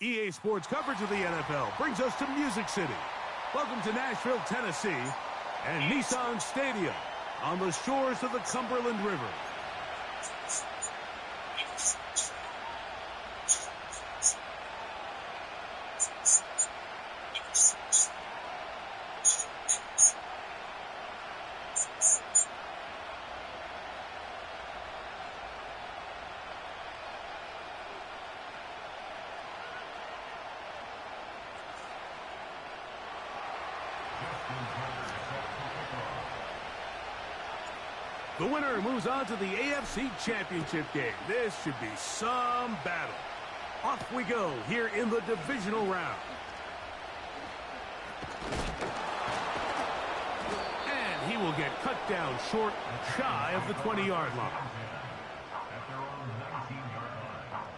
EA Sports coverage of the NFL brings us to Music City. Welcome to Nashville, Tennessee, and Nissan Stadium on the shores of the Cumberland River. The winner moves on to the AFC Championship game. This should be some battle. Off we go here in the divisional round. And he will get cut down short, shy of the 20-yard line. At their own 19-yard line.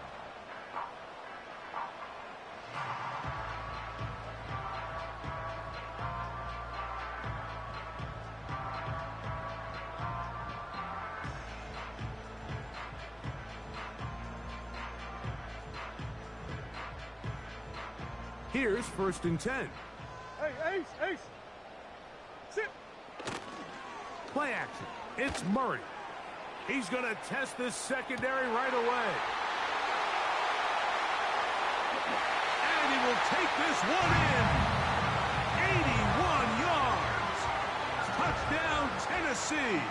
Here's 1st and 10. Hey, Ace! Sit! Play action. It's Murray. He's going to test this secondary right away. And he will take this one in. 81 yards. Touchdown, Tennessee.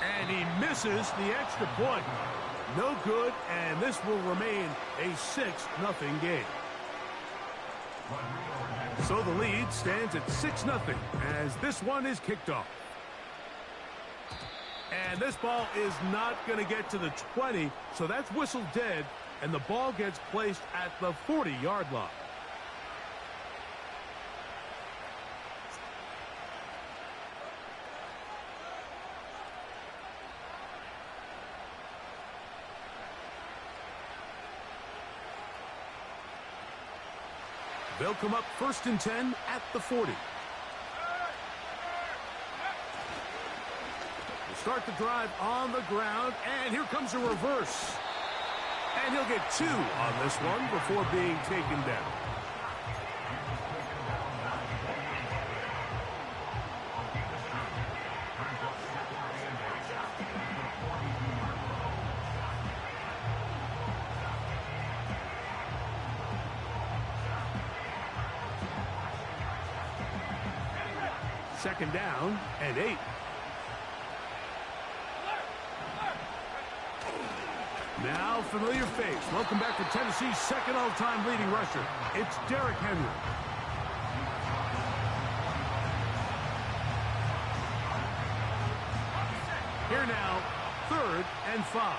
And he misses the extra point. No good, and this will remain a 6-0 game. So the lead stands at 6-0 as this one is kicked off. And this ball is not going to get to the 20, so that's whistled dead, and the ball gets placed at the 40-yard line. They'll come up 1st and 10 at the 40. We'll start the drive on the ground, and here comes a reverse. And he'll get 2 on this one before being taken down. Second down and 8. Now familiar face. Welcome back to Tennessee's second all-time leading rusher. It's Derrick Henry. Here now, 3rd and 5.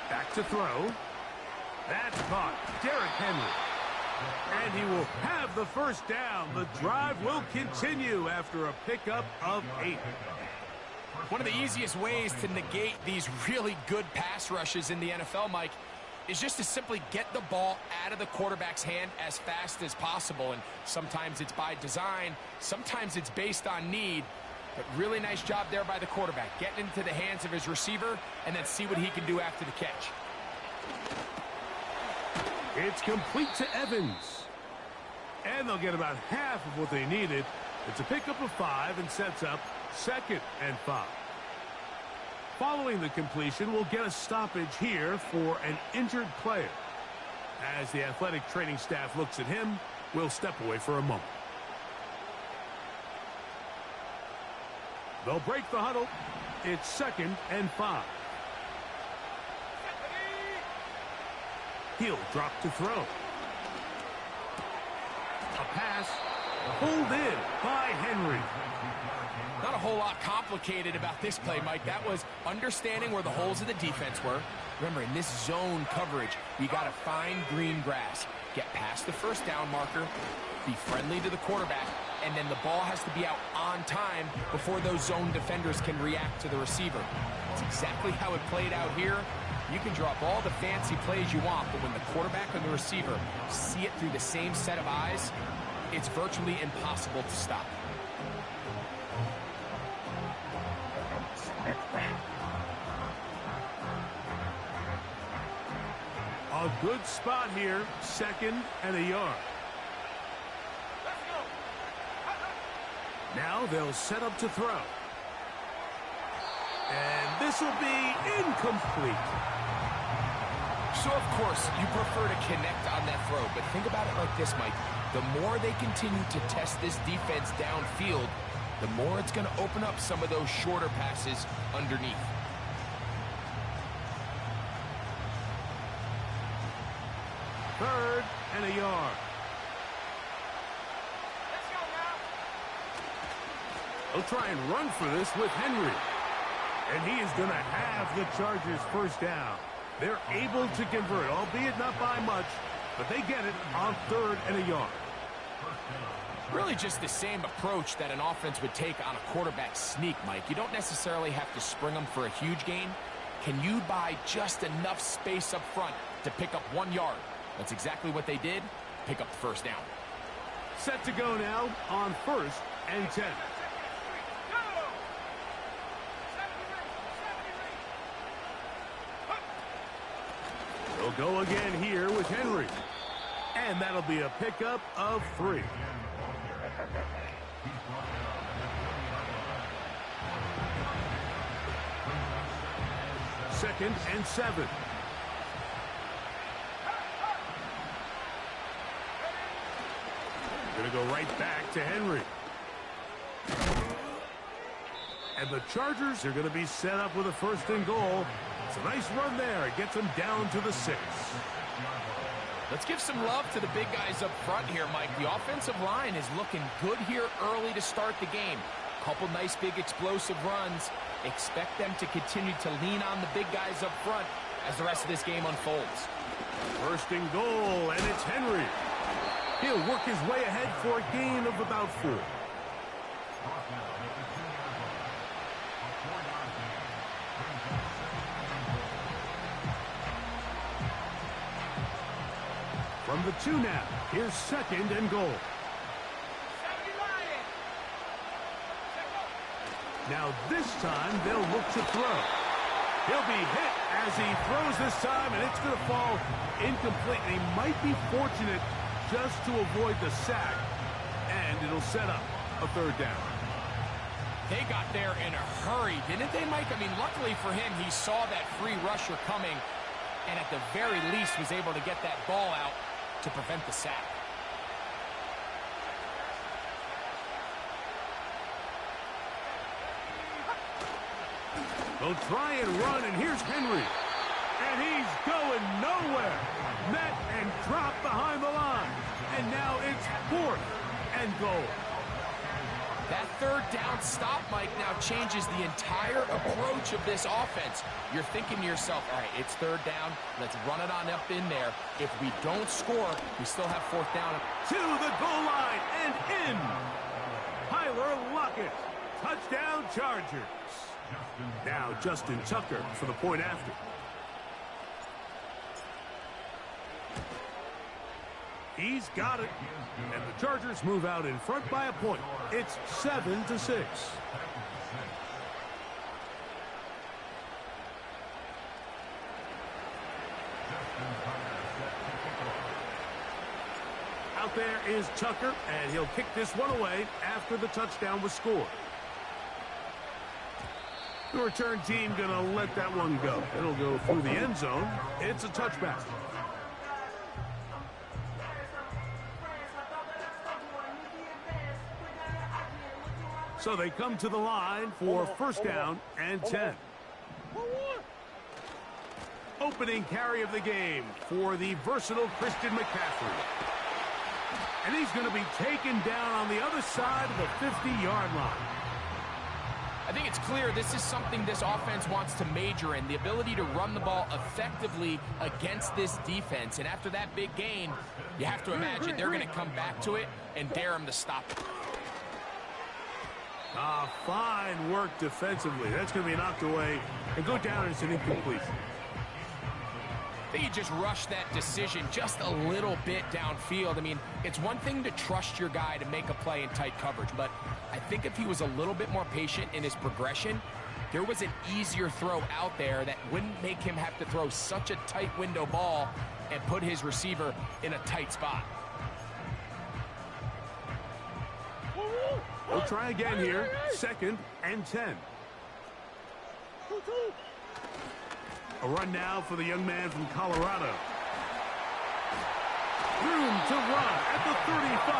Back to throw. That's caught. Derrick Henry. And he will have the first down. The drive will continue after a pickup of 8. One of the easiest ways to negate these really good pass rushes in the NFL, Mike, is just to simply get the ball out of the quarterback's hand as fast as possible. And sometimes it's by design. Sometimes it's based on need. But really nice job there by the quarterback, getting into the hands of his receiver and then see what he can do after the catch. It's complete to Evans. And they'll get about half of what they needed. It's a pickup of 5 and sets up 2nd and 5. Following the completion, we'll get a stoppage here for an injured player. As the athletic training staff looks at him, we'll step away for a moment. They'll break the huddle. It's 2nd and 5. He'll drop to throw. A pass pulled in by Henry. Not a whole lot complicated about this play, Mike. That was understanding where the holes of the defense were. Remember, in this zone coverage, you got to find green grass. Get past the first down marker, be friendly to the quarterback, and then the ball has to be out on time before those zone defenders can react to the receiver. That's exactly how it played out here. You can drop all the fancy plays you want, but when the quarterback and the receiver see it through the same set of eyes, it's virtually impossible to stop. A good spot here, 2nd and a yard. Now they'll set up to throw. And this will be incomplete. So, of course, you prefer to connect on that throw, but think about it like this, Mike. The more they continue to test this defense downfield, the more it's going to open up some of those shorter passes underneath. Third and a yard. Let's go now. They'll try and run for this with Henry. And he is going to have the Chargers first down. They're able to convert, albeit not by much, but they get it on 3rd and a yard. Really just the same approach that an offense would take on a quarterback sneak, Mike. You don't necessarily have to spring them for a huge gain. Can you buy just enough space up front to pick up 1 yard? That's exactly what they did. Pick up the first down. Set to go now on 1st and 10. They'll go again here with Henry. And that'll be a pickup of 3. Second and 7. Going to go right back to Henry. And the Chargers are going to be set up with a 1st and goal. It's a nice run there. It gets them down to the 6. Let's give some love to the big guys up front here, Mike. The offensive line is looking good here early to start the game. Couple nice big explosive runs. Expect them to continue to lean on the big guys up front as the rest of this game unfolds. 1st and goal, and it's Henry. He'll work his way ahead for a gain of about 4. From the 2 now, here's 2nd and goal. Now this time they'll look to throw. He'll be hit as he throws this time, and it's going to fall incomplete. And he might be fortunate just to avoid the sack, and it'll set up a 3rd down. They got there in a hurry, didn't they, Mike? I mean, luckily for him, he saw that free rusher coming, and at the very least was able to get that ball out to prevent the sack. They'll try and run, and here's Henry. And he's going nowhere. Met and dropped behind the line. And now it's 4th and goal. That 3rd down stop, Mike, now changes the entire approach of this offense. You're thinking to yourself, all right, it's 3rd down. Let's run it on up in there. If we don't score, we still have 4th down. To the goal line and in. Tyler Lockett. Touchdown Chargers. Now Justin Tucker for the point after. He's got it. And the Chargers move out in front by a point. It's 7-6. Out there is Tucker, and he'll kick this one away after the touchdown was scored. The return team going to let that one go. It'll go through the end zone. It's a touchback. So they come to the line for 1st down and 10. Opening carry of the game for the versatile Christian McCaffrey. And he's going to be taken down on the other side of the 50-yard line. I think it's clear this is something this offense wants to major in, the ability to run the ball effectively against this defense. And after that big gain, you have to imagine they're going to come back to it and dare him to stop it. Fine work defensively. That's going to be knocked away and go down as an incompletion. I think he just rushed that decision just a little bit downfield. I mean, it's one thing to trust your guy to make a play in tight coverage, but I think if he was a little bit more patient in his progression, there was an easier throw out there that wouldn't make him have to throw such a tight window ball and put his receiver in a tight spot. We'll try again here. 2nd and 10. A run now for the young man from Colorado. Room to run at the 35.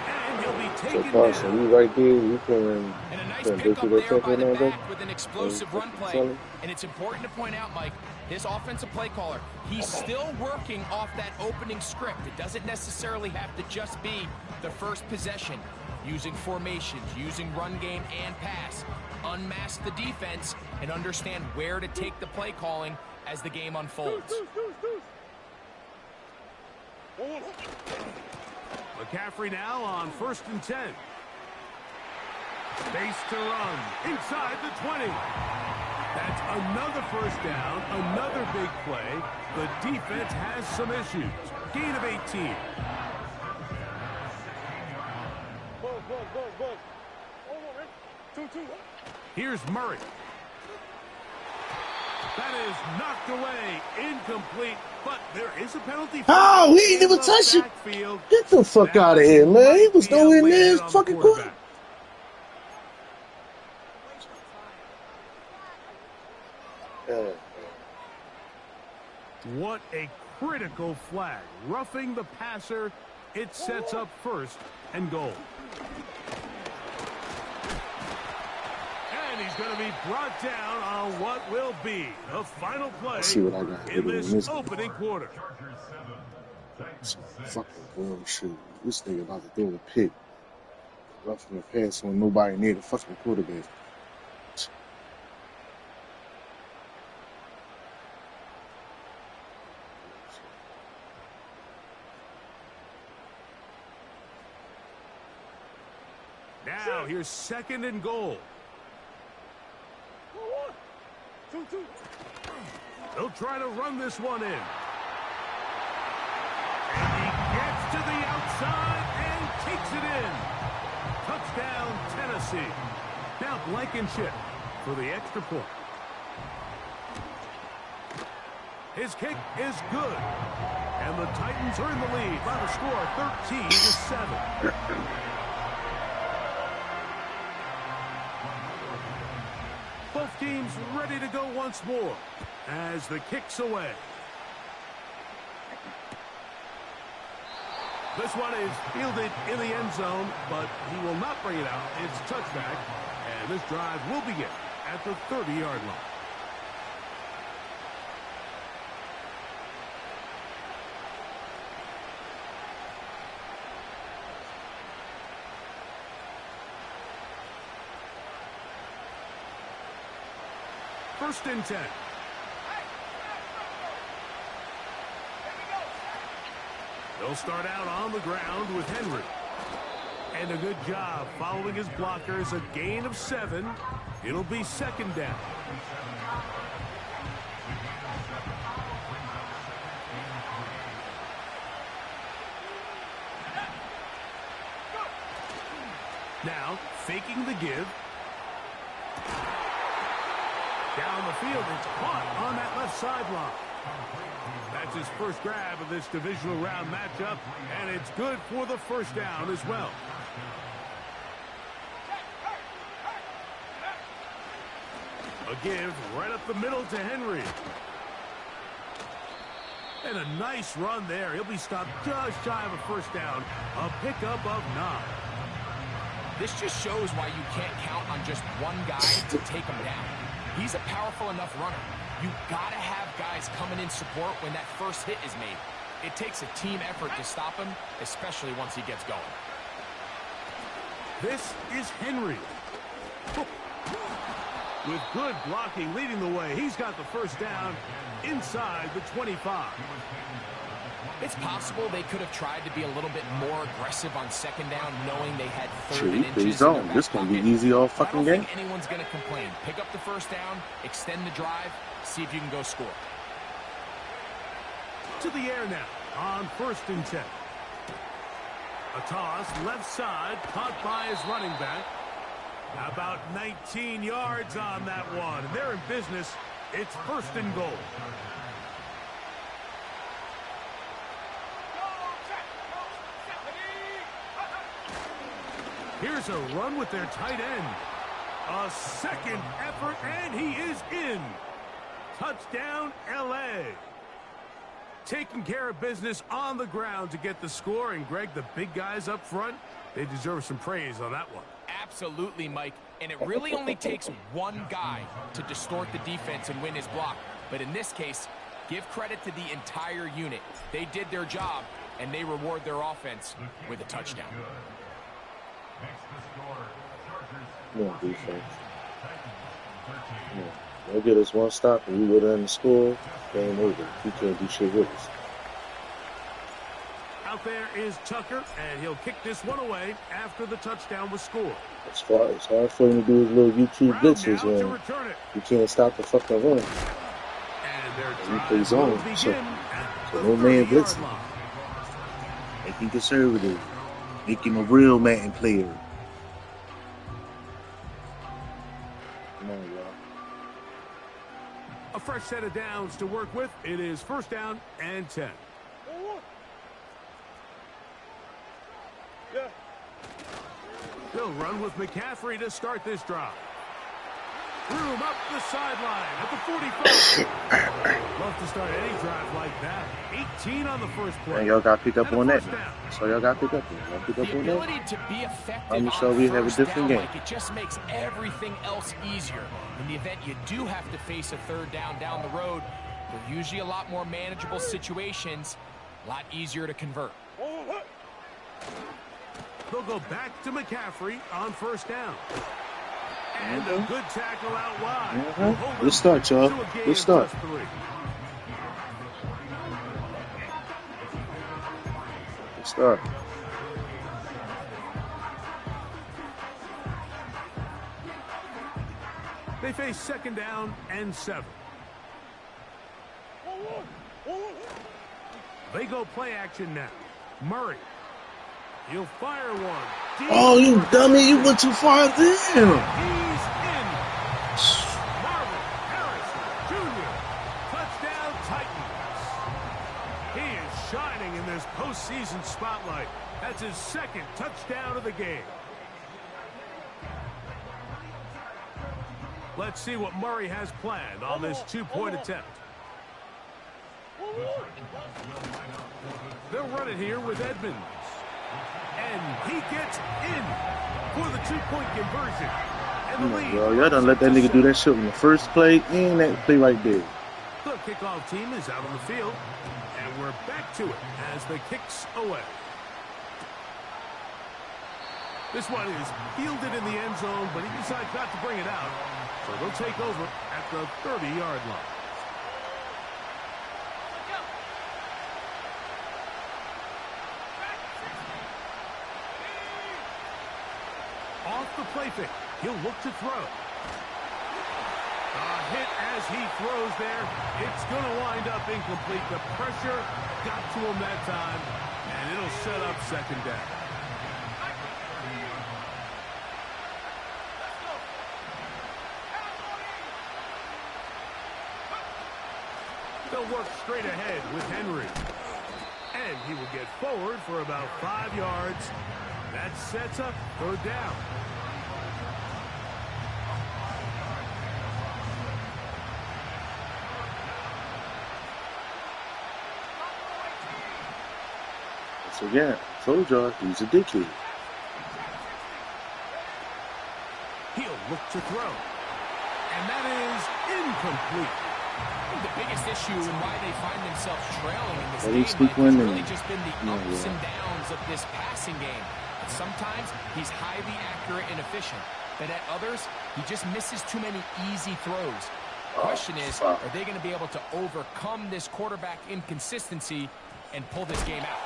And he'll be taken down. So you right there, you can and a nice pickup there by the back with an explosive run play. And it's important to point out, Mike, this offensive play caller, he's still working off that opening script. It doesn't necessarily have to just be the first possession. Using formations, using run game and pass. Unmask the defense and understand where to take the play calling as the game unfolds. McCaffrey now on 1st and 10. Space to run inside the 20. That's another first down, another big play. The defense has some issues. Gain of 18. Here's Murray. That is knocked away, incomplete, but there is a penalty. Oh, he ain't even touched it. Get the fuck out of here, man. He was nowhere near his fucking quarterback. What a critical flag. Roughing the passer, it sets up 1st and goal. And he's going to be brought down on what will be the final play in this opening quarter. Some fucking bullshit. This nigga about to throw a pick. Roughing the pass when nobody near the fucking quarterback. Now here's 2nd and goal. They'll try to run this one in. And he gets to the outside and takes it in. Touchdown, Tennessee. Now Blankenship for the extra point. His kick is good. And the Titans are in the lead by the score 13-7. Both teams ready to go once more as the kick's away. This one is fielded in the end zone, but he will not bring it out. It's touchback, and this drive will begin at the 30-yard line. First and 10. They'll start out on the ground with Henry. And a good job following his blockers. A gain of 7. It'll be 2nd down. Now, faking the give. Down the field, it's caught on that left sideline. That's his first grab of this divisional round matchup, and it's good for the first down as well. A give right up the middle to Henry. And a nice run there. He'll be stopped just shy of a first down. A pickup of 9. This just shows why you can't count on just one guy to take him down. He's a powerful enough runner. You gotta have guys coming in support when that first hit is made. It takes a team effort to stop him, especially once he gets going. This is Henry. With good blocking leading the way, he's got the first down inside the 25. It's possible they could have tried to be a little bit more aggressive on 2nd down, knowing they had 3rd and inches. This gonna be easy all fucking game. I don't think anyone's gonna complain. Pick up the first down, extend the drive, see if you can go score. to the air now on 1st and 10. A toss, left side, caught by his running back. About 19 yards on that one. And they're in business. It's 1st and goal. Here's a run with their tight end. A second effort, and he is in. Touchdown, L.A. Taking care of business on the ground to get the score. And, Greg, the big guys up front, they deserve some praise on that one. Absolutely, Mike. And it really only takes one guy to distort the defense and win his block. But in this case, give credit to the entire unit. They did their job, and they reward their offense with a touchdown. Come on, defense. Come on. They'll get us one stop and we would have in the score. Game over. We can't do shit with us. Out there is Tucker, and he'll kick this one away after the touchdown was scored. It's hard for him to do his little YouTube blitzes when you can't stop the fucking run. And he plays zone, so no man blitzing. Making conservative. Make him a real Madden player. Come on, y'all. A fresh set of downs to work with. It is 1st down and 10. Yeah. They'll run with McCaffrey to start this drive. Room up the sideline at the 45. Love to start any drive like that. 18 on the first play. And y'all got to pick up on that. So y'all got to pick up on that. The ability to be effective I'm sure we have a different game. Like, it just makes everything else easier. In the event you do have to face a 3rd down the road, they're usually a lot more manageable situations, a lot easier to convert. They'll go back to McCaffrey on 1st down. And a good tackle out wide. Good start, y'all. Good start. Good start. They face 2nd down and 7. They go play action now. Murray. He'll fire one. Oh, you dummy. You went too far. Damn. He's in. Marvin Harrison Jr. Touchdown Titans. He is shining in this postseason spotlight. That's his 2nd touchdown of the game. Let's see what Murray has planned on this 2-point attempt. They'll run it here with Edmonds. And he gets in for the 2-point conversion. And the lead. Y'all done let that nigga do that shit in the first play and that play right there. The kickoff team is out on the field. And we're back to it as the kicks away. This one is fielded in the end zone, but he decides not to bring it out. So they'll take over at the 30-yard line. Off the play fake. He'll look to throw. A hit as he throws there. It's going to wind up incomplete. The pressure got to him that time, and it'll set up 2nd down. They'll work straight ahead with Henry. And he will get forward for about 5 yards. That sets up 3rd down. So again, told y'all he's a dickhead. He'll look to throw. And that is incomplete. I think the biggest issue and why they find themselves trailing in this speak game has women. really just been the ups and downs of this passing game. And sometimes he's highly accurate and efficient, but at others, he just misses too many easy throws. The question is, are they going to be able to overcome this quarterback inconsistency and pull this game out?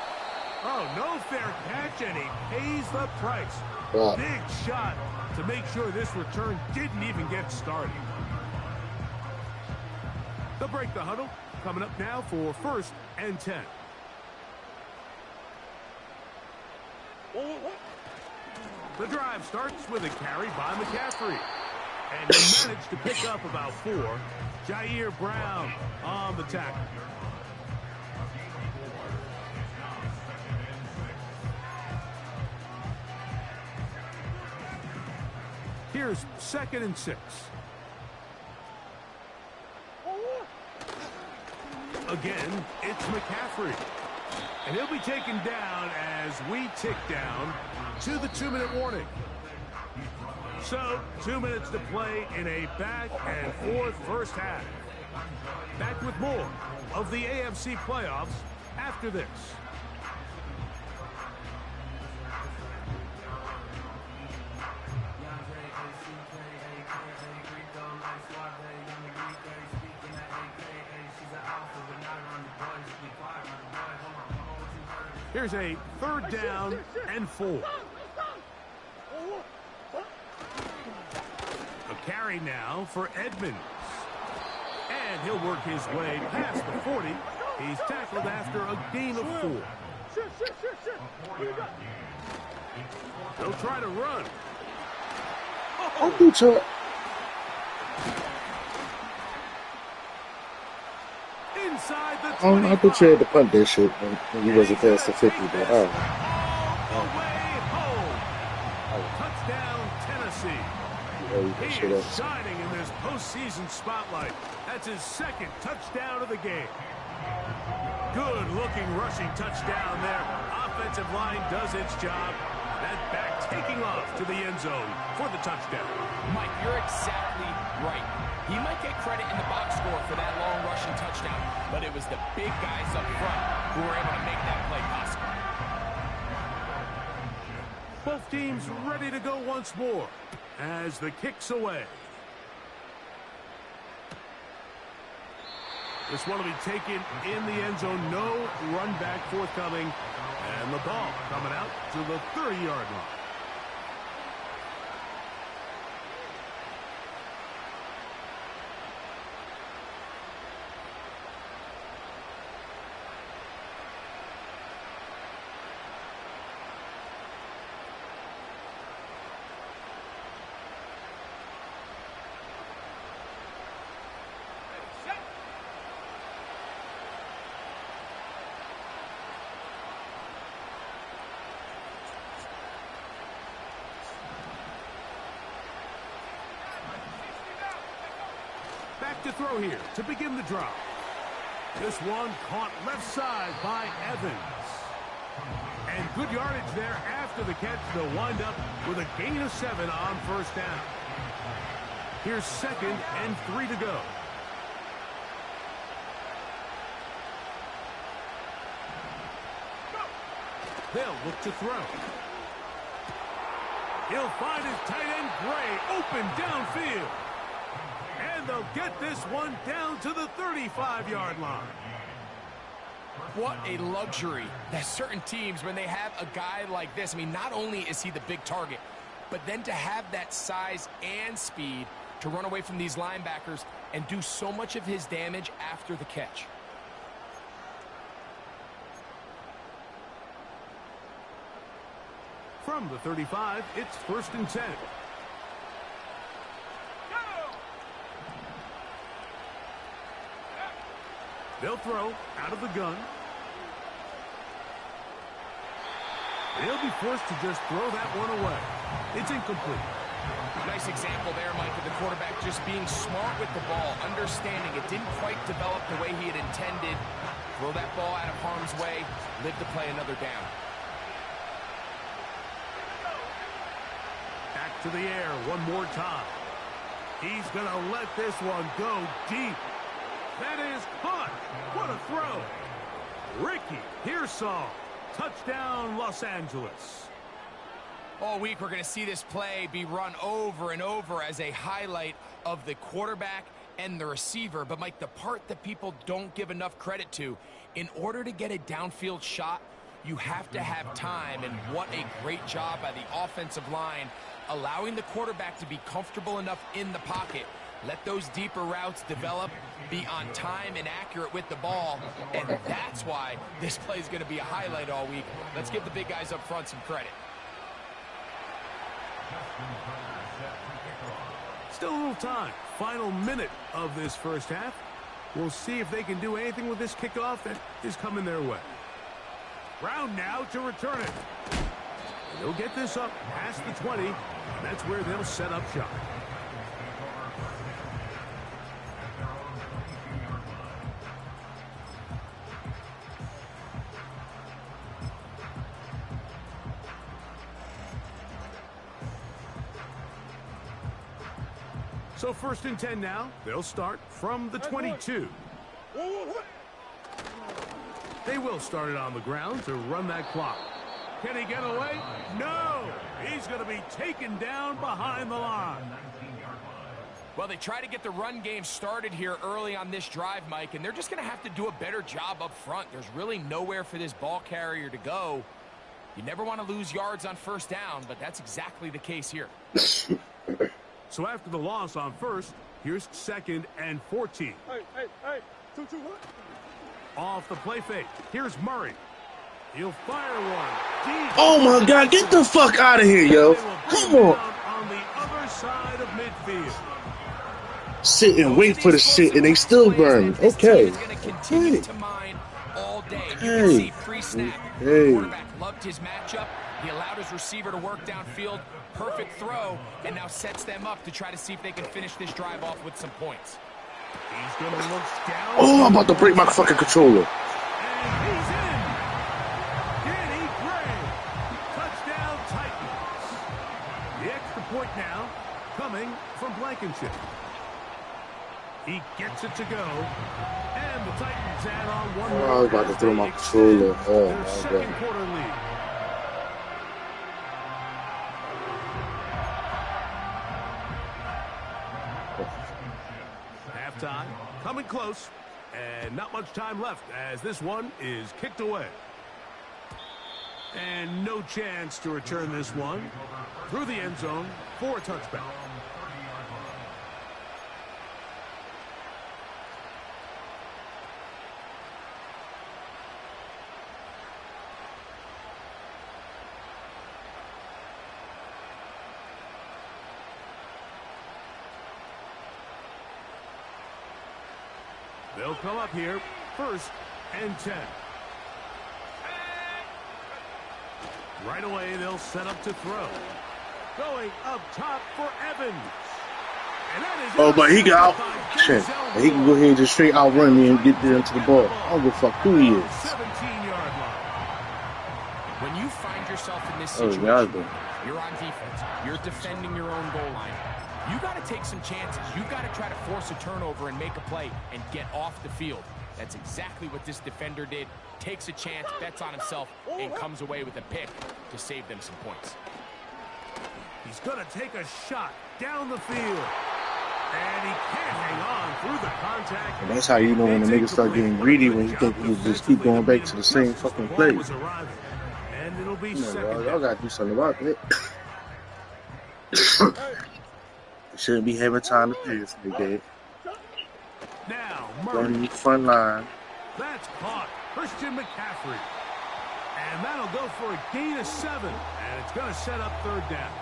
Oh, no fair catch, and he pays the price. Big shot to make sure this return didn't even get started. They'll break the huddle, coming up now for 1st and 10. The drive starts with a carry by McCaffrey. And he managed to pick up about 4. Jair Brown on the tackle. Here's 2nd and 6. Again, it's McCaffrey. And he'll be taken down as we tick down to the 2-minute warning. So, 2 minutes to play in a back-and-forth first half. Back with more of the AFC playoffs after this. Here's a 3rd down and 4. A carry now for Edmonds. And he'll work his way past the 40. He's tackled after a gain of 4. They'll try to run. I'll do to Inside the 20. I thought you had to punt that shit when you wasn't past the 50, but all the way home. Touchdown, Tennessee. He is shining in this postseason spotlight. That's his 2nd touchdown of the game. Good-looking rushing touchdown there. Offensive line does its job. That back taking off to the end zone for the touchdown. Mike, you're exactly right. He might get credit in the box score for that long rushing touchdown, but it was the big guys up front who were able to make that play possible. Both teams ready to go once more as the kick's away. This one will be taken in the end zone. No run back forthcoming. And the ball coming out to the 30-yard line. Back to throw here to begin the drive. This one caught left side by Evans. And good yardage there after the catch. They'll wind up with a gain of 7 on 1st down. Here's 2nd and 3 to go. They'll look to throw. He'll find his tight end Gray open downfield. And they'll get this one down to the 35-yard line. What a luxury that certain teams, when they have a guy like this, I mean, not only is he the big target, but then to have that size and speed to run away from these linebackers and do so much of his damage after the catch. From the 35, it's 1st and 10. They'll throw out of the gun. They'll be forced to just throw that one away. It's incomplete. Nice example there, Mike, of the quarterback just being smart with the ball, understanding it didn't quite develop the way he had intended. Throw that ball out of harm's way, live to play another down. Back to the air one more time. He's going to let this one go deep. That is caught. What a throw. Ricky Pearsall. Touchdown, Los Angeles. All week we're going to see this play be run over and over as a highlight of the quarterback and the receiver. But, Mike, the part that people don't give enough credit to, in order to get a downfield shot, you have to have time. And what a great job by the offensive line, allowing the quarterback to be comfortable enough in the pocket Let those deeper routes develop, be on time and accurate with the ball, and that's why this play is going to be a highlight all week. Let's give the big guys up front some credit. Still a little time. Final minute of this first half. We'll see if they can do anything with this kickoff that is coming their way. Brown now to return it. They'll get this up past the 20, and that's where they'll set up shop. So 1st and 10 now. They'll start from the 22. They will start it on the ground to run that clock. Can he get away? No! He's going to be taken down behind the line. Well, they try to get the run game started here early on this drive, Mike, and they're just going to have to do a better job up front. There's really nowhere for this ball carrier to go. You never want to lose yards on 1st down, but that's exactly the case here. So after the loss on 1st, here's 2nd and 14. Hey. 2-2, what? Off the play fake. Here's Murray. He'll fire one. Deep. Oh my God, get the fuck out of here, yo. Come on. On the other side of midfield. Sit and wait for the shit, and they still burn. Okay. Hey. Hey. Quarterback loved his matchup. He allowed his receiver to work downfield. Perfect throw, and now sets them up to try to see if they can finish this drive off with some points. He's going to look down. Oh, I'm about to break my fucking controller. And he's in. Danny Gray. Touchdown Titans. The extra point now coming from Blankenship. He gets it to go. And the Titans add on one more. I was about to throw my controller. Oh, their my second God. quarter lead. Halftime coming close, and not much time left as this one is kicked away. And no chance to return this one through the end zone for a touchback. They'll come up here, 1st and 10. Right away, they'll set up to throw. Going up top for Evans. And that is Oh, but he got out. Shit. He can go ahead and just straight outrun me and get there into the ball. I don't give a fuck who he is. 17-yard line. When you find yourself in this Oh, situation, yeah, you're on defense, you're defending your own goal line. You got to take some chances. You got to try to force a turnover and make a play and get off the field. That's exactly what this defender did. Takes a chance, bets on himself, and comes away with a pick to save them some points. He's going to take a shot down the field. And he can't hang on through the contact. And that's how you know when the niggas start getting greedy, when you think you just keep going back to the same fucking play. And it'll be Y'all gotta do something about it. Shouldn't be having time to pass, nigga. Now, Running the front line. That's caught. Christian McCaffrey. And that'll go for a gain of 7. And it's going to set up 3rd down.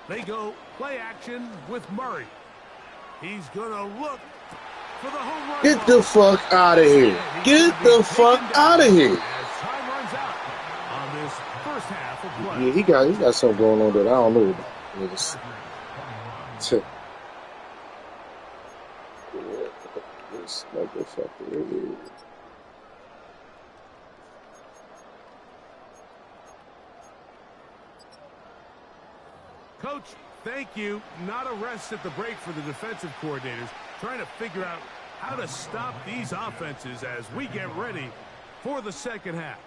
They go play action with Murray. He's going to look for the home run. Get the fuck out of here. Get the fuck out of here. As time runs out on this first half of play. Yeah, he got something going on that I don't know about. Niggas. This motherfucker. Coach, thank you. Not a rest at the break for the defensive coordinators, trying to figure out how to stop these offenses as we get ready for the second half.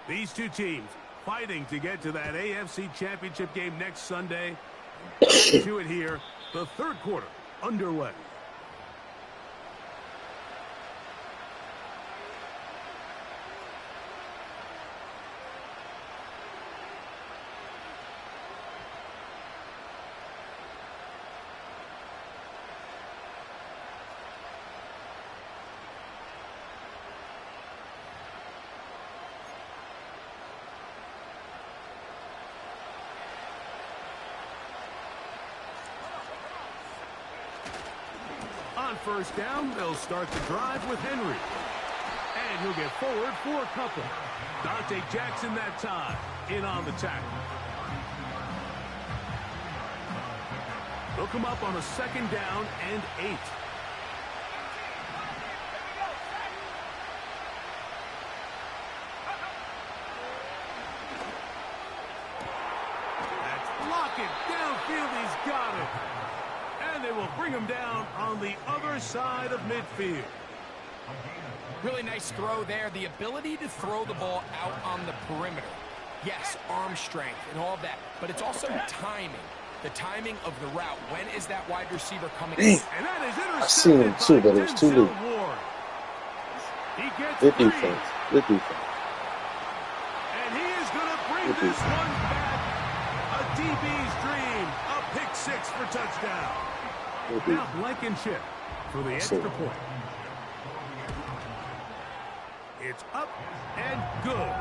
These two teams fighting to get to that AFC Championship game next Sunday. Back to it here. The third quarter underway. On first down, they'll start the drive with Henry. And he'll get forward for a couple. Dante Jackson that time, in on the tackle. They'll come up on a second down and 8. That's Lockett downfield, he's got it. And they will bring him down on the other side of midfield. Really nice throw there. The ability to throw the ball out on the perimeter. Yes, arm strength and all that, but it's also timing. The timing of the route. When is that wide receiver coming in? And that is I seen him too, but it was too late. Good defense. Good defense. And he is going to bring this one back. A DB's dream. A pick 6 for touchdown. Now Blankenship for the extra point. It's up and good.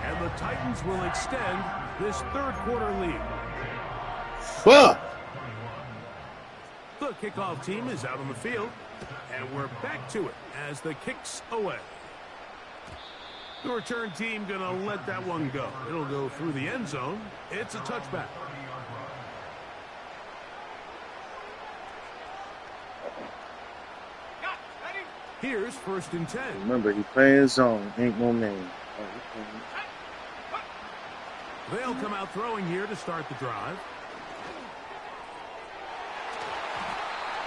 And the Titans will extend this third quarter lead. Well, the kickoff team is out on the field, and we're back to it as the kick's away. The return team going to let that one go. It'll go through the end zone. It's a touchback. Here's first and 10. Remember, he playing zone. Ain't no name. They'll come out throwing here to start the drive.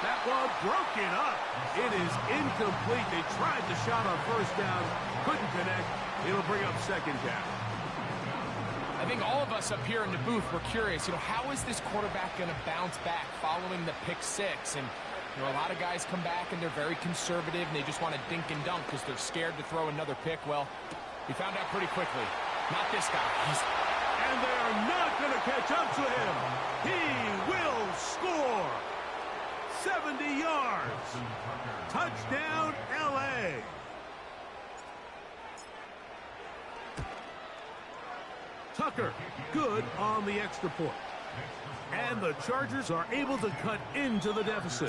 That one broken up. It is incomplete. They tried the shot on first down. Couldn't connect. It'll bring up second down. I think all of us up here in the booth were curious, how is this quarterback going to bounce back following the pick 6? And a lot of guys come back and they're very conservative and they just want to dink and dunk because they're scared to throw another pick. Well, he found out pretty quickly. Not this guy. And they're not going to catch up to him. He will score. 70 yards. Touchdown, L.A. Tucker, good on the extra point. And the Chargers are able to cut into the deficit.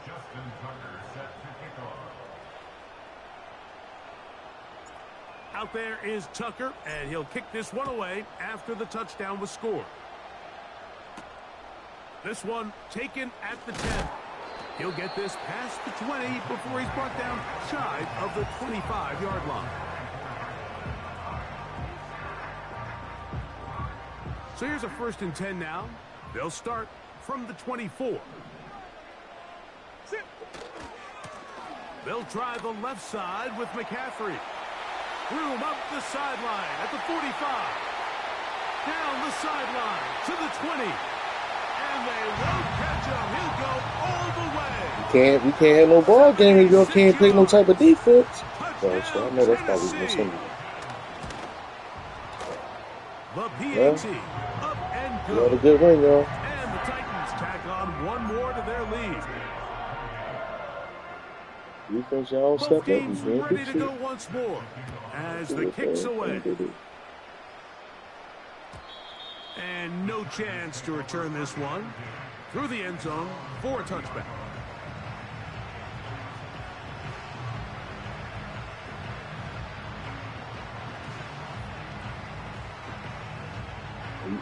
Justin Tucker set to kick off. Out there is Tucker, and he'll kick this one away after the touchdown was scored. This one taken at the 10. He'll get this past the 20 before he's brought down shy of the 25-yard line. So here's a first and 10 now. They'll start from the 24. They'll try the left side with McCaffrey. Room up the sideline at the 45. Down the sideline to the 20. And they won't catch him. He'll go all the way. We can't have no ball game if you can't play no type of defense. So I know that's probably what's in The PAT up and good. You had a good win, y'all. And the Titans tack on one more to their lead. Defense, y'all step Both up. teams ready to go once more as the kick's away. And no chance to return this one through the end zone for a touchback.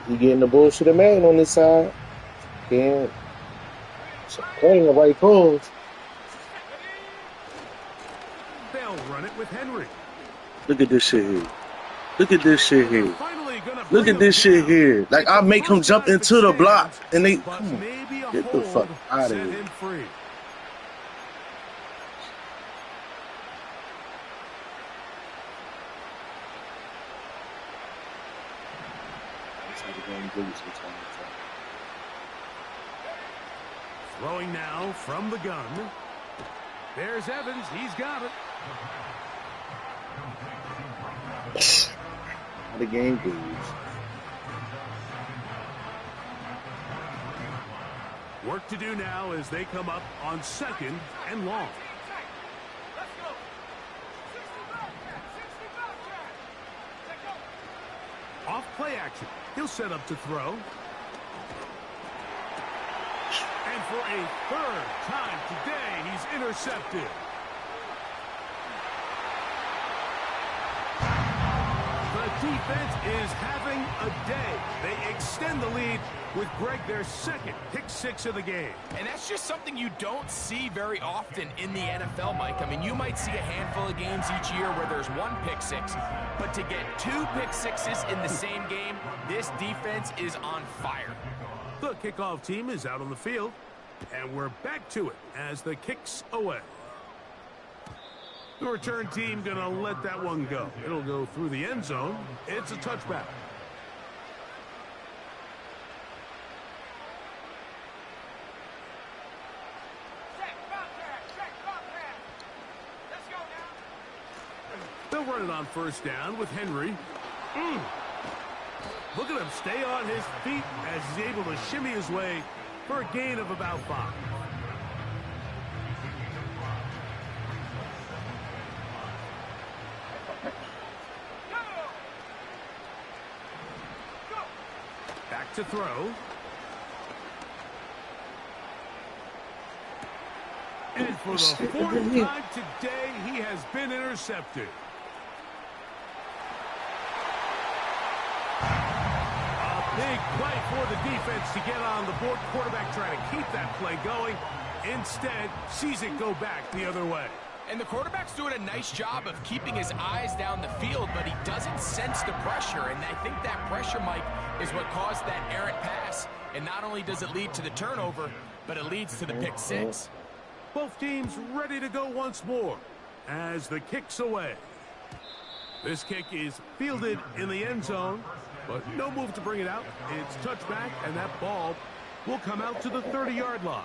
He getting the bullshit of man on this side. Can't playing the right calls. They'll run it with Henry. Look at this shit here. Look at this shit here. Look at this shit here. Like, I make him jump into the block, and they come on. Maybe Get the fuck hold out of set here. him free. That's how the game goes sometimes. Throwing now from the gun. There's Evans. He's got it. How the game goes. Work to do now as they come up on 2nd and long. Off play action. He'll set up to throw. And for a 3rd time today, he's intercepted. The defense is having a day. They extend the lead with Greg, their 2nd pick 6 of the game. And that's just something you don't see very often in the NFL, Mike. I mean, you might see a handful of games each year where there's 1 pick 6, but to get 2 pick 6s in the same game, this defense is on fire. The kickoff team is out on the field, and we're back to it as the kick's away. The return team going to let that one go. It'll go through the end zone. It's a touchback. They'll run it on 1st down with Henry. Look at him stay on his feet as he's able to shimmy his way for a gain of about 5. Back to throw. And for the 4th time today, he has been intercepted. Big play for the defense to get on the board. Quarterback trying to keep that play going. Instead, sees it go back the other way. And the quarterback's doing a nice job of keeping his eyes down the field, but he doesn't sense the pressure. And I think that pressure, Mike, is what caused that errant pass. And not only does it lead to the turnover, but it leads to the pick 6. Both teams ready to go once more as the kick's away. This kick is fielded in the end zone, but no move to bring it out. It's touchback, and that ball will come out to the 30-yard line.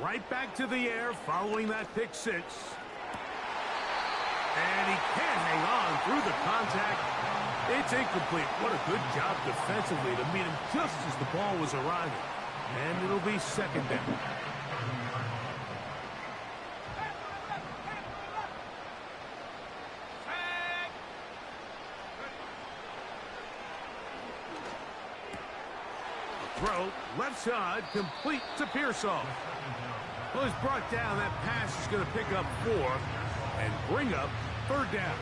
Right back to the air following that pick 6. And he can't hang on through the contact. It's incomplete. What a good job defensively to meet him just as the ball was arriving. And it'll be 2nd down. Throw, left side, complete to Pearsall. Well, he's brought down. That pass is going to pick up 4 and bring up 3rd down.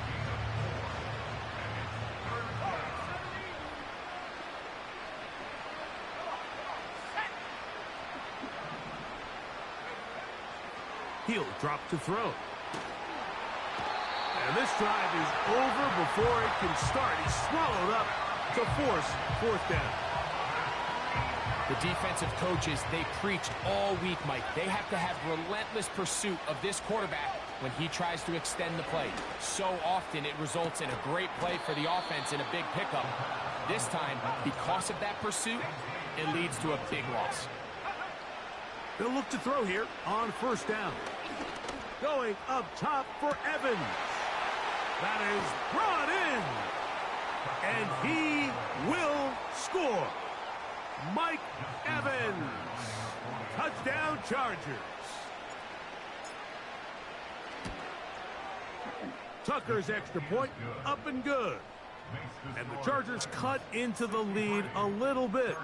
He'll drop to throw. And this drive is over before it can start. He's swallowed up to force 4th down. The defensive coaches, they preached all week, Mike. They have to have relentless pursuit of this quarterback when he tries to extend the play. So often it results in a great play for the offense and a big pickup. This time, because of that pursuit, it leads to a big loss. They'll look to throw here on 1st down. Going up top for Evans. That is brought in. And he will score. Mike Evans. Touchdown Chargers. Tucker's extra point up and good. And the Chargers cut into the lead a little bit.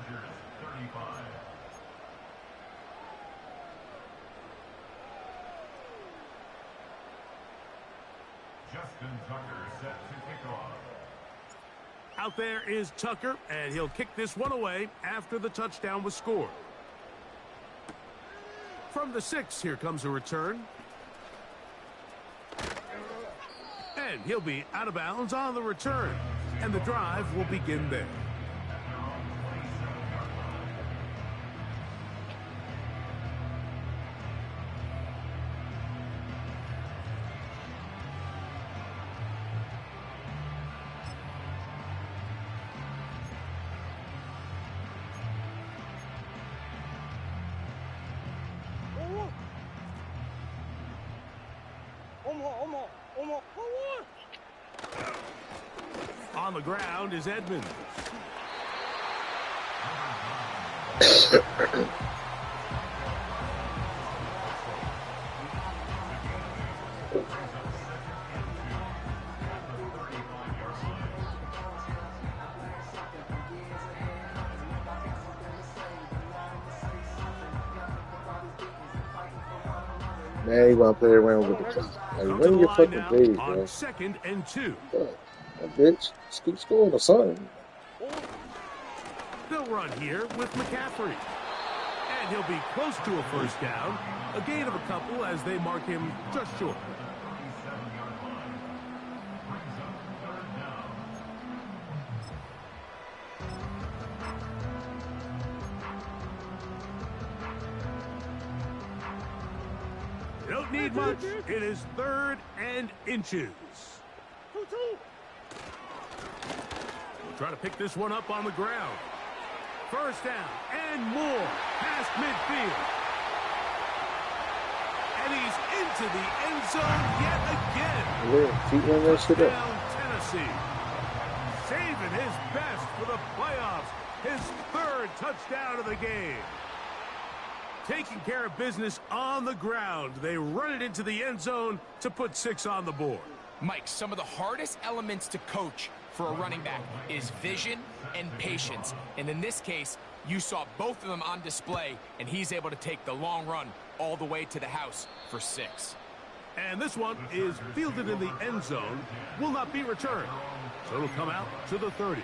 Justin Tucker set to kick off. Out there is Tucker, and he'll kick this one away after the touchdown was scored. From the 6, here comes a return. And he'll be out of bounds on the return. And the drive will begin there. On the ground is Edmonds. Man, you want to play around with the clock. Like, run your fucking plays, bro. On 2nd and 2. That bitch, just keep scoring or something. They'll run here with McCaffrey. And he'll be close to a first down. A gain of a couple as they mark him just short. Don't need much. It is 3rd and inches. We'll try to pick this one up on the ground. First down and more past midfield. And he's into the end zone yet again. Yeah, keep running that shit up. Touchdown, Tennessee. Saving his best for the playoffs. His 3rd touchdown of the game. Taking care of business on the ground. They run it into the end zone to put 6 on the board. Mike, some of the hardest elements to coach for a running back is vision and patience. And in this case, you saw both of them on display, and he's able to take the long run all the way to the house for 6. And this one is fielded in the end zone, will not be returned. So it'll come out to the 30.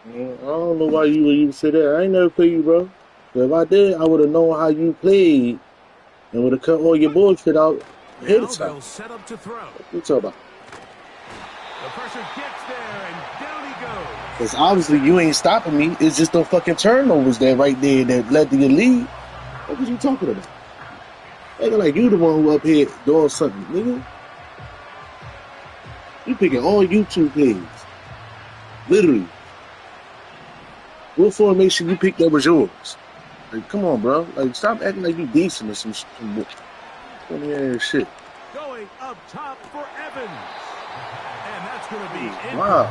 I don't know why you would even say that. I ain't never play you, bro. But if I did, I would have known how you played and would have cut all your bullshit out ahead Now of time. they'll set up to throw. What you talking about? The pressure gets there, and down he goes. Because obviously you ain't stopping me. It's just the fucking turnovers that right there that led to your lead. What was you talking about? Acting like you the one who up here doing something, nigga. You picking all YouTube plays. Literally. What formation you picked that was yours? Like, come on, bro. Like, stop acting like you decent or some funny ass shit. Going up top for Evans. And that's going to be incomplete. Wow.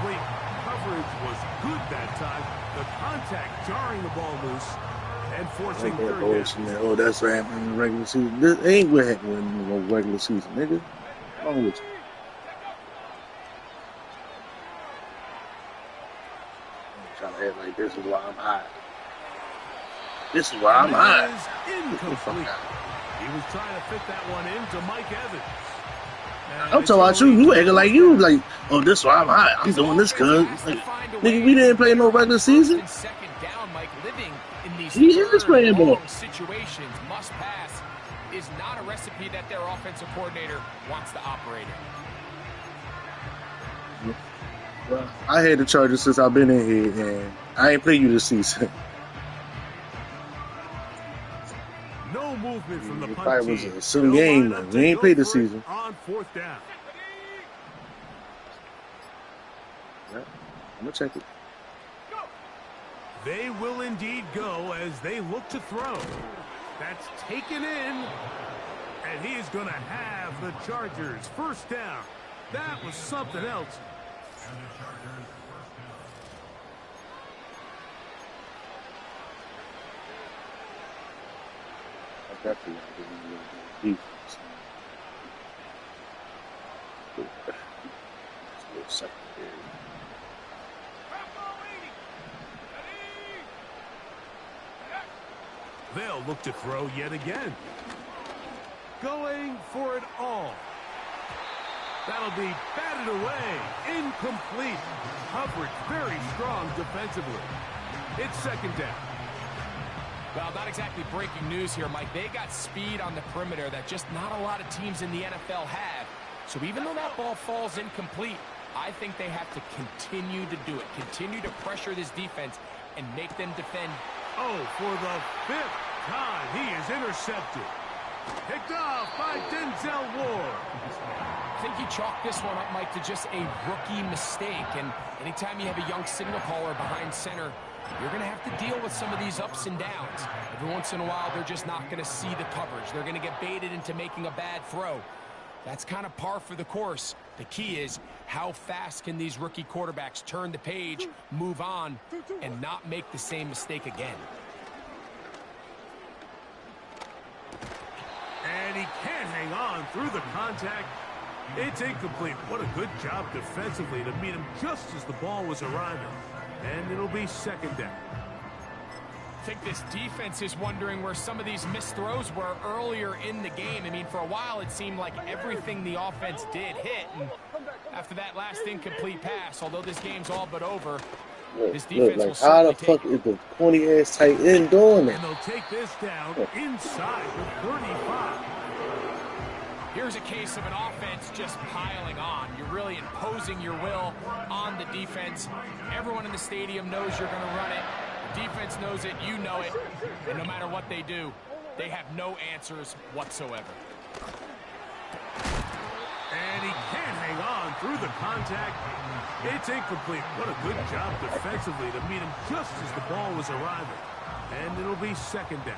Coverage was good that time. The contact jarring the ball loose and forcing third down. Man. Oh, that's what happened in the regular season. This ain't what happened in the regular season, nigga. What's wrong with you? Trying to act like this is why I'm high. This is why I'm high. Is incomplete. He was trying to fit that one into Mike Evans. And I'm talking about you. You acting like you like, oh, this is why I'm high. I'm doing this cuz. Like, nigga, we didn't play no regular season. Second down, Mike, living in these He is playing ball. situations, must pass, is not a recipe that their offensive coordinator wants to operate in. Well, I had the Chargers since I've been in here, and I ain't play you this season. no movement movement from the It punt probably was team. a soon They'll game, line up man. to We ain't go played the for it season. on 4th down. Yeah, I'm gonna check it. They will indeed go as they look to throw. That's taken in. And he is going to have the Chargers 1st down. That was something else. I definitely want to give him a little bit of defense. It's a little secondary. They'll look to throw yet again. Going for it all. That'll be batted away. Incomplete. Coverage very strong defensively. It's 2nd down. Well, not exactly breaking news here, Mike. They got speed on the perimeter that just not a lot of teams in the NFL have. So even though that ball falls incomplete, I think they have to continue to do it. Continue to pressure this defense and make them defend. Oh, for the 5th time, he is intercepted. Picked off by Denzel Ward. I think he chalked this one up, Mike, to just a rookie mistake. And anytime you have a young signal caller behind center, you're going to have to deal with some of these ups and downs. Every once in a while, they're just not going to see the coverage. They're going to get baited into making a bad throw. That's kind of par for the course. The key is how fast can these rookie quarterbacks turn the page, move on, and not make the same mistake again. And he can't hang on through the contact. It's incomplete. What a good job defensively to meet him just as the ball was arriving. And it'll be 2nd down. I think this defense is wondering where some of these missed throws were earlier in the game. I mean, for a while, it seemed like everything the offense did hit. And after that last incomplete pass, although this game's all but over, this defense will like how the certainly fuck is the corny-ass tight end doing it? And they'll take this down inside the 35. Here's a case of an offense just piling on. You're really imposing your will on the defense. Everyone in the stadium knows you're going to run it. The defense knows it. You know it. And no matter what they do, they have no answers whatsoever. And he can't hang on through the contact. It's incomplete. What a good job defensively to meet him just as the ball was arriving. And it'll be 2nd down.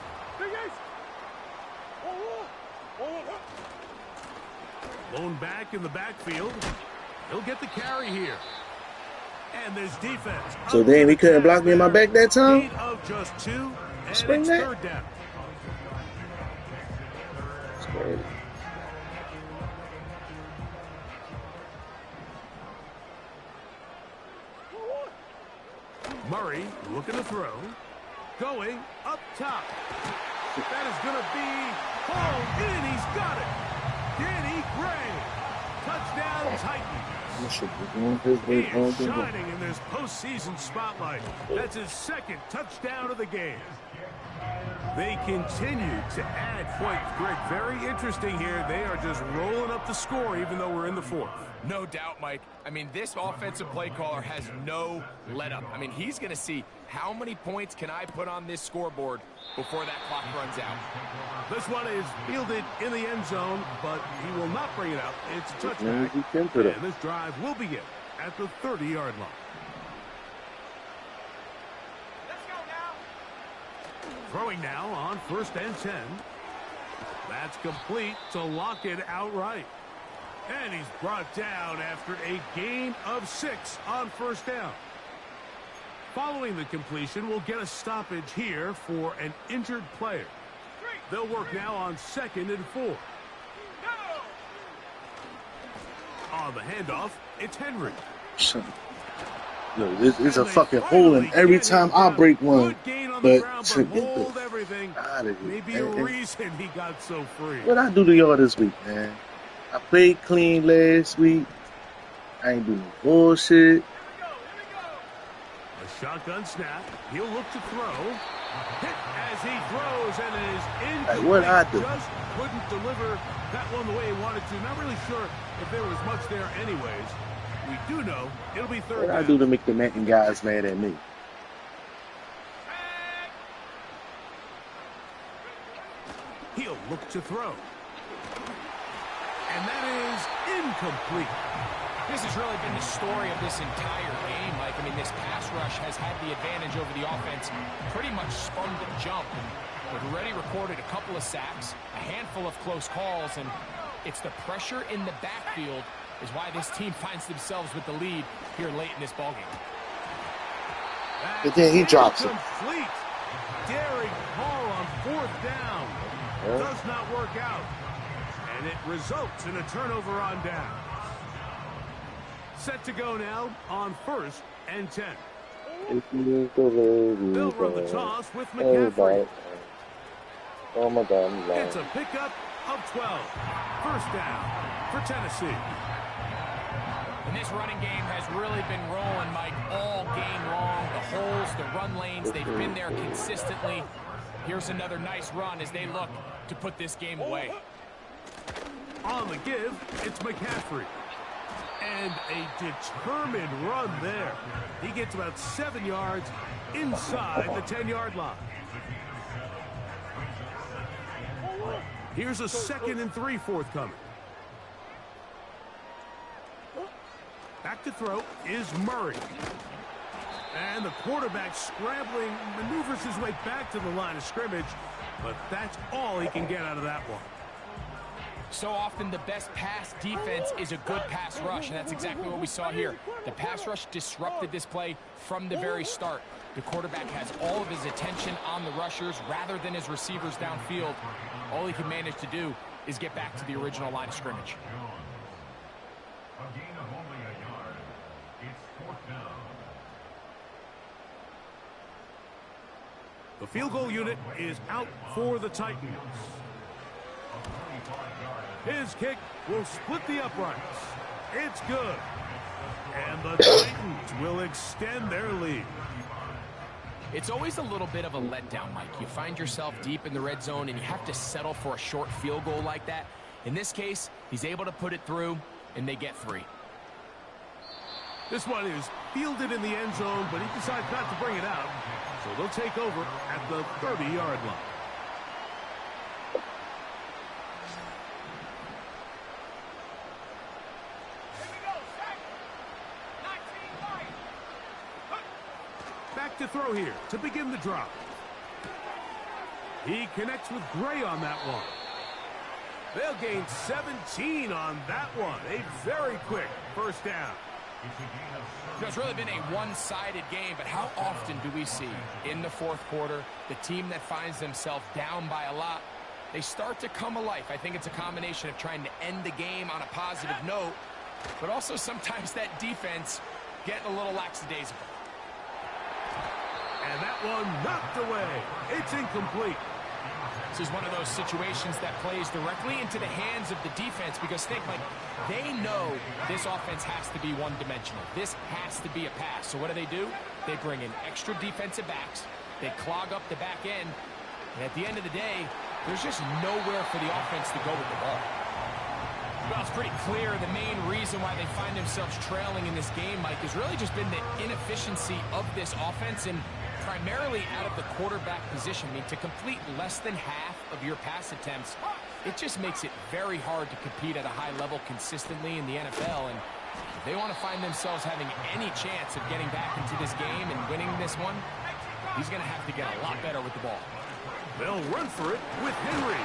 Lone back in the backfield. He'll get the carry here. And there's defense. So damn, he couldn't block me in my back that time? Lead of just 2, and Spring it's that? 3rd down. It's crazy. Murray looking to throw. Going up top. That is going to be hauled in. He's got it. Danny Gray. Touchdown Titans. He is shining in this postseason spotlight. That's his 2nd touchdown of the game. They continue to add points. Greg, very interesting here. They are just rolling up the score even though we're in the 4th. No doubt, Mike. I mean, this offensive play caller has no let-up. I mean, he's going to see how many points can I put on this scoreboard before that clock runs out. This one is fielded in the end zone, but he will not bring it out. It's a touchback, and this drive will begin at the 30-yard line. Throwing now on 1st and 10. That's complete to lock it outright. And he's brought down after a gain of 6 on 1st down. Following the completion, we'll get a stoppage here for an injured player. They'll work now on 2nd and 4. On the handoff, it's Henry. Yo, it's a fucking hole in every time I break one. But to get the everything out of here. maybe a reason he got so free. What I do to y'all this week, man? I played clean last week. I ain't do no bullshit. A shotgun snap. He'll look to throw. Hit as he throws, and it is incomplete. Like, what I do? Just couldn't deliver that one the way he wanted to. Not really sure if there was much there anyways. We do know it'll be 3rd What I down. do to make the Madden guys mad at me? He'll look to throw. And that is incomplete. This has really been the story of this entire game, Mike. I mean, this pass rush has had the advantage over the offense pretty much from the jump. They've already recorded a couple of sacks, a handful of close calls, and it's the pressure in the backfield is why this team finds themselves with the lead here late in this ballgame. But then he drops it. Complete. Daring call on fourth down. Does not work out. And it results in a turnover on downs. Set to go now on 1st and 10. They'll run the toss with McCaffrey. Oh my God. It's a pickup of 12. First down for Tennessee. And this running game has really been rolling, Mike, all game long. The holes, the run lanes, they've been there consistently. Here's another nice run as they look to put this game away. On the give, it's McCaffrey. And a determined run there. He gets about 7 yards inside the 10-yard line. Here's a 2nd and 3 forthcoming. Back to throw is Murray. And the quarterback scrambling, maneuvers his way back to the line of scrimmage, but that's all he can get out of that one. So often the best pass defense is a good pass rush, and that's exactly what we saw here. The pass rush disrupted this play from the very start. The quarterback has all of his attention on the rushers rather than his receivers downfield. All he can manage to do is get back to the original line of scrimmage. A gain of only a yard. It's 4th down. The field goal unit is out for the Titans. His kick will split the uprights. It's good. And the Titans will extend their lead. It's always a little bit of a letdown, Mike. You find yourself deep in the red zone and you have to settle for a short field goal like that. In this case, he's able to put it through, and they get 3. This one is fielded in the end zone, but he decides not to bring it out. So they'll take over at the 30-yard line. Back to throw here to begin the drive. He connects with Gray on that one. They'll gain 17 on that one. A very quick first down. It's really been a one-sided game, but how often do we see in the 4th quarter the team that finds themselves down by a lot, they start to come alive. I think it's a combination of trying to end the game on a positive note, but also sometimes that defense getting a little lackadaisical. And that one knocked away. It's incomplete. This is one of those situations that plays directly into the hands of the defense because think, like, they know this offense has to be one-dimensional. This has to be a pass. So what do? They bring in extra defensive backs. They clog up the back end. And at the end of the day, there's just nowhere for the offense to go with the ball. Well, it's pretty clear the main reason why they find themselves trailing in this game, Mike, has really just been the inefficiency of this offense and primarily out of the quarterback position. I mean, to complete less than half of your pass attempts, it just makes it very hard to compete at a high level consistently in the NFL. And if they want to find themselves having any chance of getting back into this game and winning this one, he's going to have to get a lot better with the ball. They'll run for it with Henry.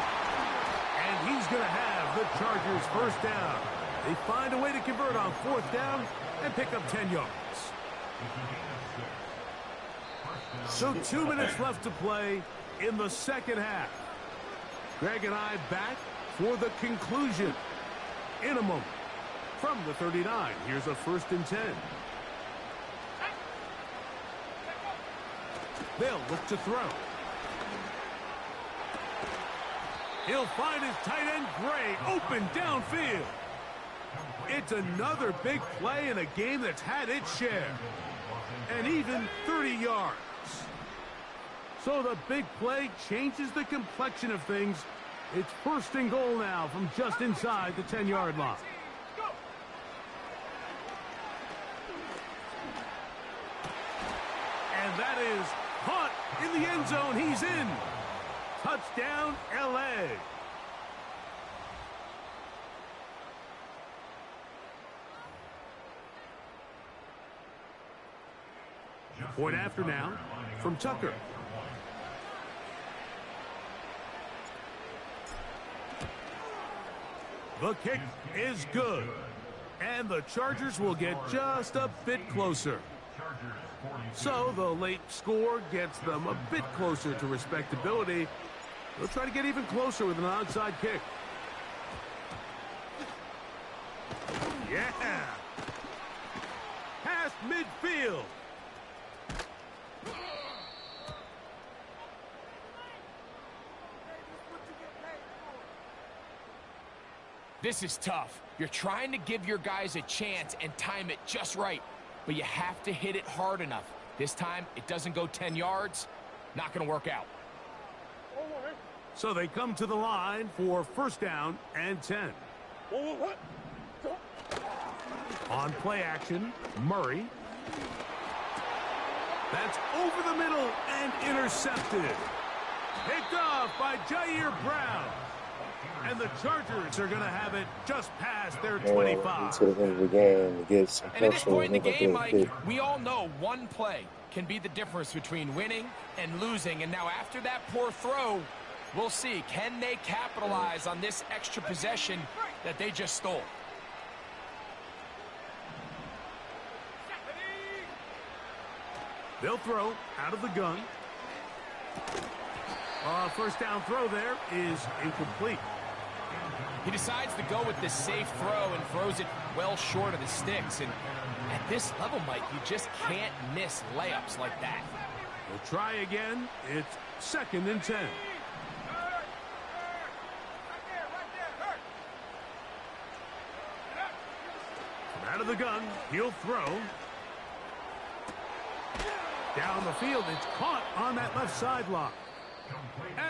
And he's going to have the Chargers first down. They find a way to convert on 4th down and pick up 10 yards. So 2 minutes left to play in the second half. Greg and I back for the conclusion in a moment. From the 39, here's a 1st and 10. They'll look to throw. He'll find his tight end, Gray, open downfield. It's another big play in a game that's had its share. And even 30 yards. So the big play changes the complexion of things. It's 1st and goal now from just inside the 10-yard line. And that is caught in the end zone. He's in. Touchdown, L.A. Point after now from Tucker. The kick is good. And the Chargers will get just a bit closer. So the late score gets them a bit closer to respectability. They'll try to get even closer with an onside kick. Yeah. Past midfield. This is tough. You're trying to give your guys a chance and time it just right, but you have to hit it hard enough. This time, it doesn't go 10 yards. Not going to work out. So they come to the line for first down and 10. On play action, Murray. That's over the middle and intercepted. Picked off by Jair Brown. And the Chargers are going to have it just past their 25. To the end of the game, to get some and at this pressure. point in the game, Mike, we all know one play can be the difference between winning and losing. And now after that poor throw, we'll see. Can they capitalize on this extra possession that they just stole? They'll throw out of the gun. First down throw there is incomplete. He decides to go with this safe throw and throws it well short of the sticks. And at this level, Mike, you just can't miss layups like that. We'll try again. It's second and 10. From out of the gun, he'll throw. Down the field, it's caught on that left sideline.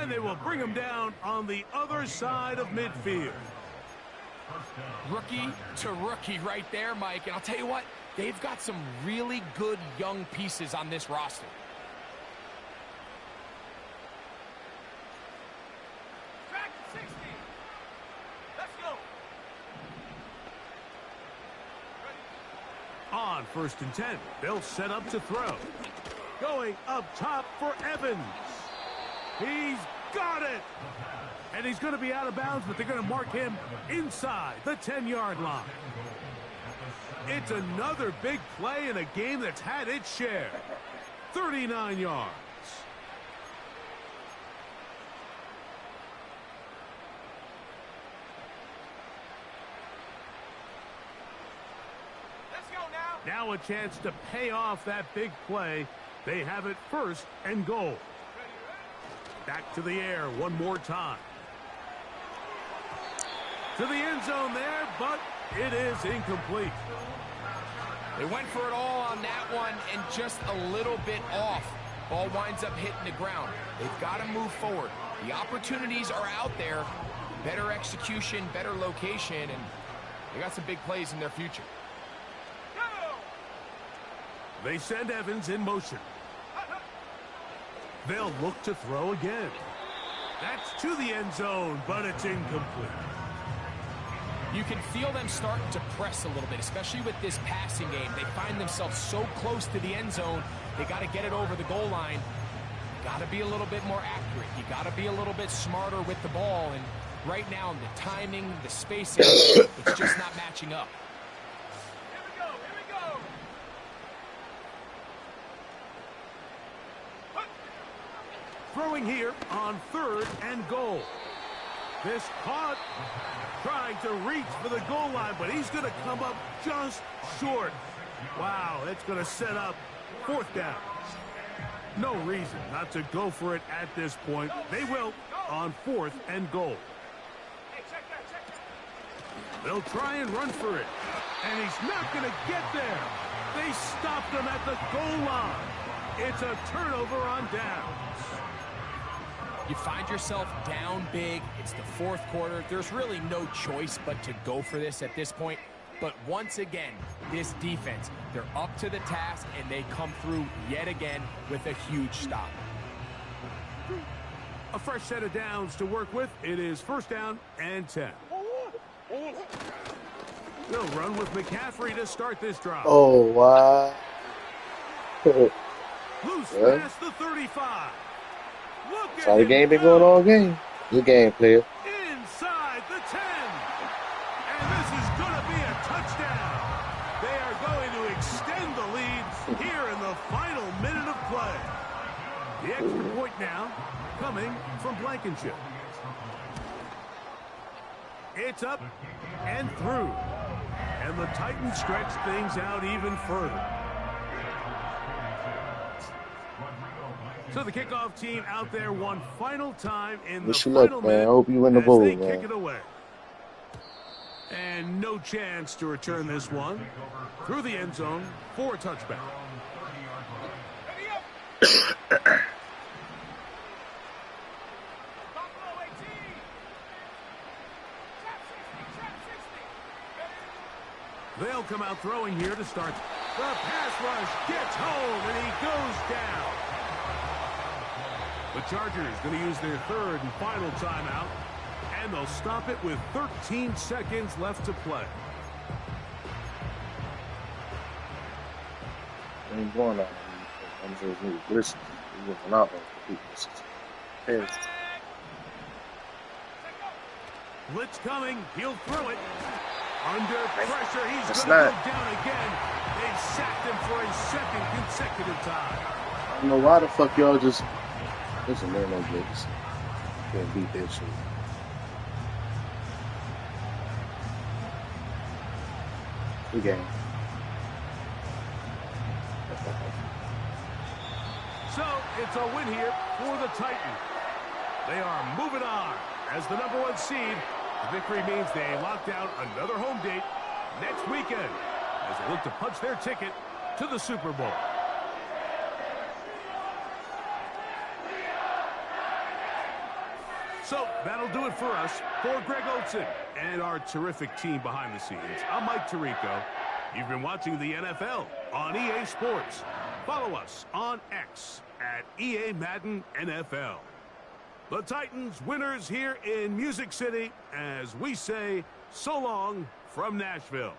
And they will bring him down on the other side of midfield. Rookie to rookie right there, Mike. And I'll tell you what, they've got some really good young pieces on this roster. Track 60. Let's go. On first and 10, they'll set up to throw. Going up top for Evans. He's got it. And he's going to be out of bounds, but they're going to mark him inside the 10-yard line. It's another big play in a game that's had its share. 39 yards. Let's go now. Now a chance to pay off that big play. They have it first and goal. Back to the air one more time. To the end zone there, but it is incomplete. They went for it all on that one and just a little bit off. Ball winds up hitting the ground. They've got to move forward. The opportunities are out there. Better execution, better location, and they got some big plays in their future. They send Evans in motion. They'll look to throw again. That's to the end zone, but it's incomplete. You can feel them starting to press a little bit, especially with this passing game. They find themselves so close to the end zone, they got to get it over the goal line. Got to be a little bit more accurate. You got to be a little bit smarter with the ball. And right now, the timing, the spacing, it's just not matching up. Here we go. Here we go. Throwing here on third and goal. This caught, trying to reach for the goal line, but he's going to come up just short. Wow, it's going to set up fourth down. No reason not to go for it at this point. They will on fourth and goal. Hey, check that. They'll try and run for it, and he's not going to get there. They stopped him at the goal line. It's a turnover on downs. You find yourself down big. It's the fourth quarter. There's really no choice but to go for this at this point. But once again, this defense, they're up to the task, and they come through yet again with a huge stop. A fresh set of downs to work with. It is first down and 10. They'll run with McCaffrey to start this drive. Oh, wow. Loose Yeah. past the 35. Look That's at how the him game been go. going all game. Good game, player. Inside the 10. And this is going to be a touchdown. They are going to extend the lead here in the final minute of play. The extra point now coming from Blankenship. It's up and through. And the Titans stretch things out even further. So the kickoff team out there one final time in the Wish you final luck, man. I minute hope you win the as bowl, they man. kick it away. And no chance to return this one through the end zone for a touchback. Buffalo 18. Trap 60. They'll come out throwing here to start. The pass rush gets home, and he goes down. The Chargers going to use their third and final timeout, and they'll stop it with 13 seconds left to play. Ain't going out. I'm just need to listen. We're going out on the people. Blitz coming. He'll throw it. Under pressure, he's That's going to not. go down again. They've sacked him for a second consecutive time. I don't know why the fuck y'all just listen. There ain't no blitz. Can't beat that shit. Good game. So it's a win here for the Titans. They are moving on as the #1 seed. The victory means they lock down another home date next weekend as they look to punch their ticket to the Super Bowl. So that'll do it for us. For Greg Olson and our terrific team behind the scenes, I'm Mike Tirico. You've been watching the NFL on EA Sports. Follow us on X at EA Madden NFL. The Titans winners here in Music City as we say so long from Nashville.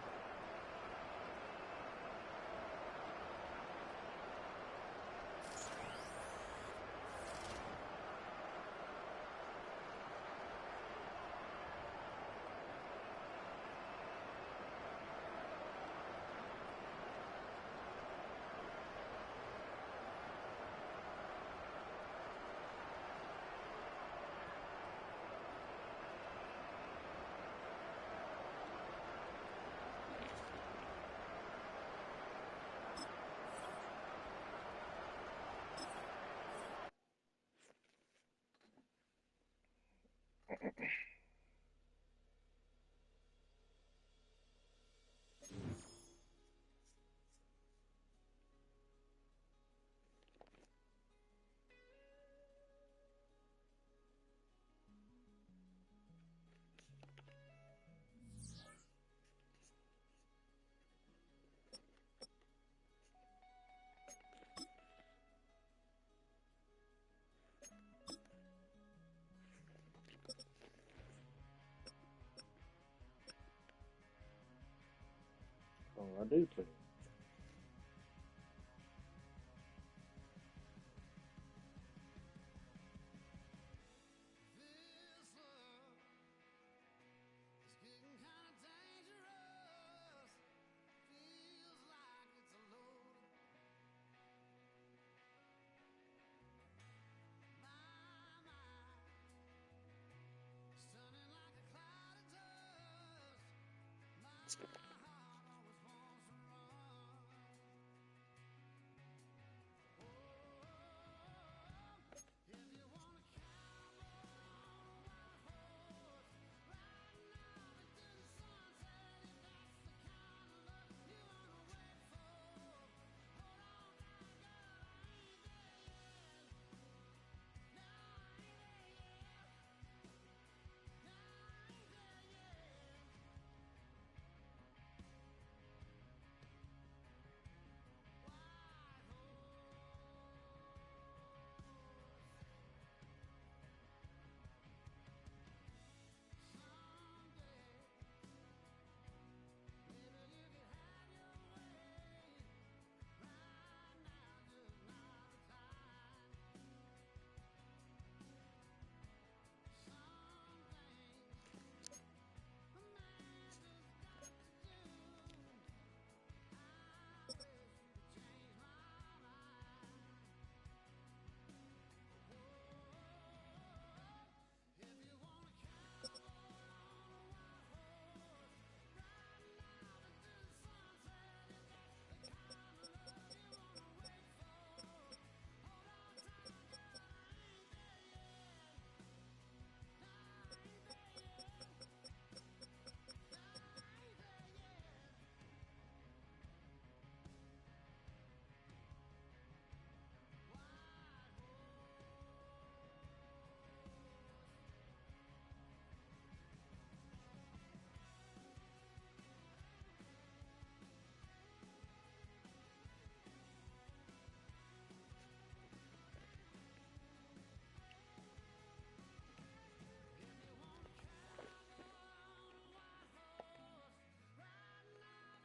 Oh, I do play.